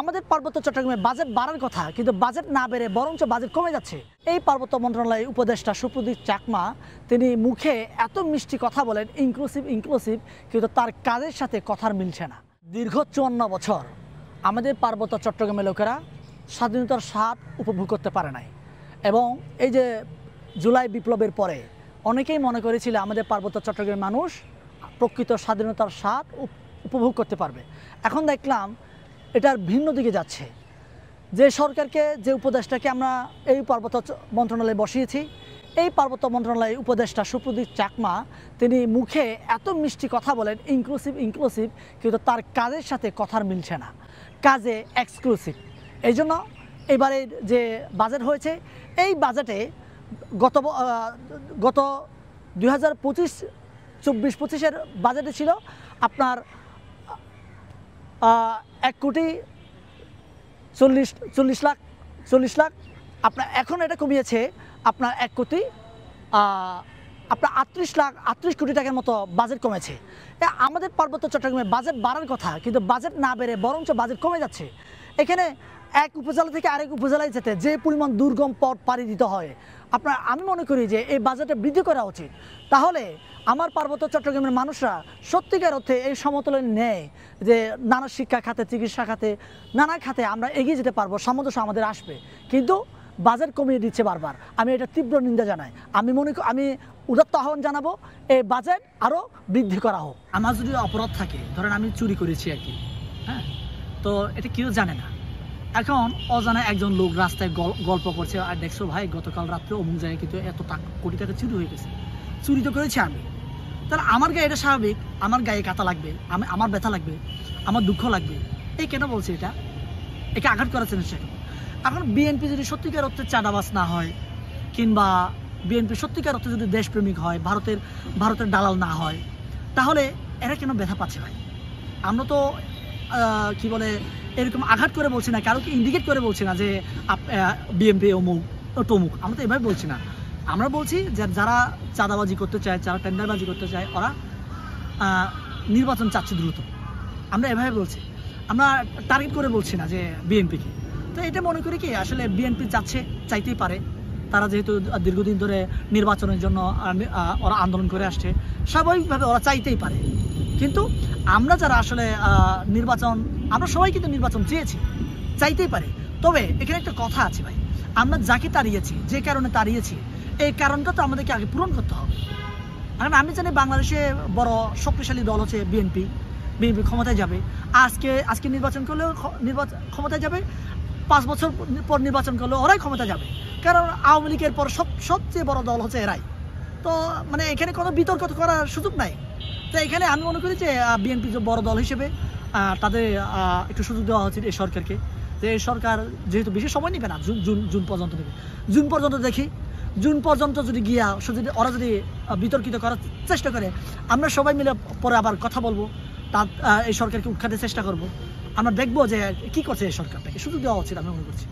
আমাদের পার্বত্য চট্টগ্রামে বাজেট বাড়ার কথা, কিন্তু বাজেট না বেড়ে বরঞ্চ বাজেট কমে যাচ্ছে। এই পার্বত্য মন্ত্রণালয়ের উপদেষ্টা সুপ্রদীপ চাকমা তিনি মুখে এত মিষ্টি কথা বলেন, ইনক্লুসিভ, কিন্তু তার কাজের সাথে কথার মিলছে না। দীর্ঘ 54 বছর আমাদের পার্বত্য চট্টগ্রামের লোকেরা স্বাধীনতার স্বাদ উপভোগ করতে পারে নাই, এবং এই যে জুলাই বিপ্লবের পরে অনেকেই মনে করেছিল আমাদের পার্বত্য চট্টগ্রামের মানুষ প্রকৃত স্বাধীনতার স্বাদ উপভোগ করতে পারবে। এখন দেখলাম এটার ভিন্ন দিকে যাচ্ছে। যে সরকারকে, যে উপদেষ্টাকে আমরা এই পার্বত্য মন্ত্রণালয়ে বসিয়েছি, এই পার্বত্য মন্ত্রণালয়ের উপদেষ্টা সুপ্রদীপ চাকমা তিনি মুখে এত মিষ্টি কথা বলেন, ইনক্লুসিভ, কিন্তু তার কাজের সাথে কথার মিলছে না, কাজে এক্সক্লুসিভ। এই জন্য এবারে যে বাজেট হয়েছে, এই বাজেটে গত 2025-24-25-এর বাজেটে ছিল আপনার 1,40,40,00,000 আপনার, এখন এটা কমিয়েছে আপনার 1,38 কোটি টাকার মতো বাজেট কমেছে। আমাদের পার্বত্য চট্টগ্রামে বাজেট বাড়ার কথা, কিন্তু বাজেট না বেড়ে বরঞ্চ বাজেট কমে যাচ্ছে। এখানে এক উপজেলা থেকে আরেক উপজেলায় যেতে যে পরিমাণ দুর্গম পথ পাড়ি দিতে হয়, আমি মনে করি যে এই বাজেটে বৃদ্ধি করা উচিত। তাহলে আমার পার্বত্য চট্টগ্রামের মানুষরা সত্যিকার অর্থে এই সমতলে নেয় যে নানা শিক্ষা খাতে, চিকিৎসা খাতে, নানা খাতে আমরা এগিয়ে যেতে পারবো, সামঞ্জস্য আমাদের আসবে। কিন্তু বাজেট কমিয়ে দিচ্ছে বারবার। আমি এটা তীব্র নিন্দা জানাই। আমি উদাত্ত আহ্বান জানাবো এই বাজেট আরও বৃদ্ধি করা হোক। আমার যদি অপরাধ থাকে, ধরেন আমি চুরি করেছি আর কি, হ্যাঁ, তো এটা কেউ জানে না। এখন অজানা একজন লোক রাস্তায় গল্প করছে, আর দেখছো ভাই গতকাল রাত্রে অমুক জায়গায় কিন্তু এত কোটি টাকা চুরি হয়ে গেছে। চুরি তো করেছি আমি, তাহলে আমার গায়ে এটা স্বাভাবিক, আমার গায়ে কাটা লাগবে, আমার ব্যথা লাগবে, আমার দুঃখ লাগবে। এই কেন বলছে এটা? একে আঘাত করার চেষ্টা। এখন বিএনপি যদি সত্যিকার অর্থে চাঁদাবাজ না হয়, কিংবা বিএনপি সত্যিকার অর্থে যদি দেশপ্রেমিক হয়, ভারতের দালাল না হয়, তাহলে এরা কেন ব্যথা পাচ্ছে ভাই? আমরা তো কি বলে এরকম আঘাত করে বলছি না, কারোকে ইন্ডিকেট করে বলছি না যে বিএনপি অমুক তমুক, আমরা তো এভাবে বলছি না। আমরা বলছি যে যারা চাঁদাবাজি করতে চায়, যারা টেন্ডারবাজি করতে চায়, ওরা নির্বাচন চাচ্ছে দ্রুত, আমরা এভাবে বলছি। আমরা টার্গেট করে বলছি না যে বিএনপিকে। তো এটা মনে করি কি, আসলে বিএনপি চাইতেই পারে, তারা যেহেতু দীর্ঘদিন ধরে নির্বাচনের জন্য ওরা আন্দোলন করে আসছে, স্বাভাবিকভাবে ওরা চাইতেই পারে। কিন্তু আমরা যারা আসলে আমরা সবাই কিন্তু নির্বাচন চেয়েছি, চাইতেই পারে। তবে এখানে একটা কথা আছে ভাই, আমরা যাকে তাড়িয়েছি, যে কারণে তাড়িয়েছি, এই কারণটা তো আমাদেরকে আগে পূরণ করতে হবে। কারণ আমি জানি বাংলাদেশে বড় শক্তিশালী দল হচ্ছে বিএনপি ক্ষমতায় যাবে। আজকে নির্বাচন করলেও ক্ষমতায় যাবে, 5 বছর পর নির্বাচন করলেও ওরাই ক্ষমতা যাবে। কারণ আওয়ামী লীগের পর সবচেয়ে বড় দল হচ্ছে এরাই। তো মানে এখানে কোনো বিতর্ক করার সুযোগ নাই। তো এখানে আমি মনে করি যে বিএনপি যে বড় দল হিসেবে তাদের একটু সুযোগ দেওয়া উচিত এই সরকারকে, যে এই সরকার যেহেতু বেশি সময় নেবে না, জুন পর্যন্ত নেবে, জুন পর্যন্ত দেখি। জুন পর্যন্ত যদি ওরা যদি বিতর্কিত করার চেষ্টা করে, আমরা সবাই মিলে পরে আবার কথা বলবো, এই সরকারকে উৎখাতের চেষ্টা করব। আমরা দেখবো যে কি করছে এই সরকারটাকে, সুযোগ দেওয়া উচিত আমি মনে করছি।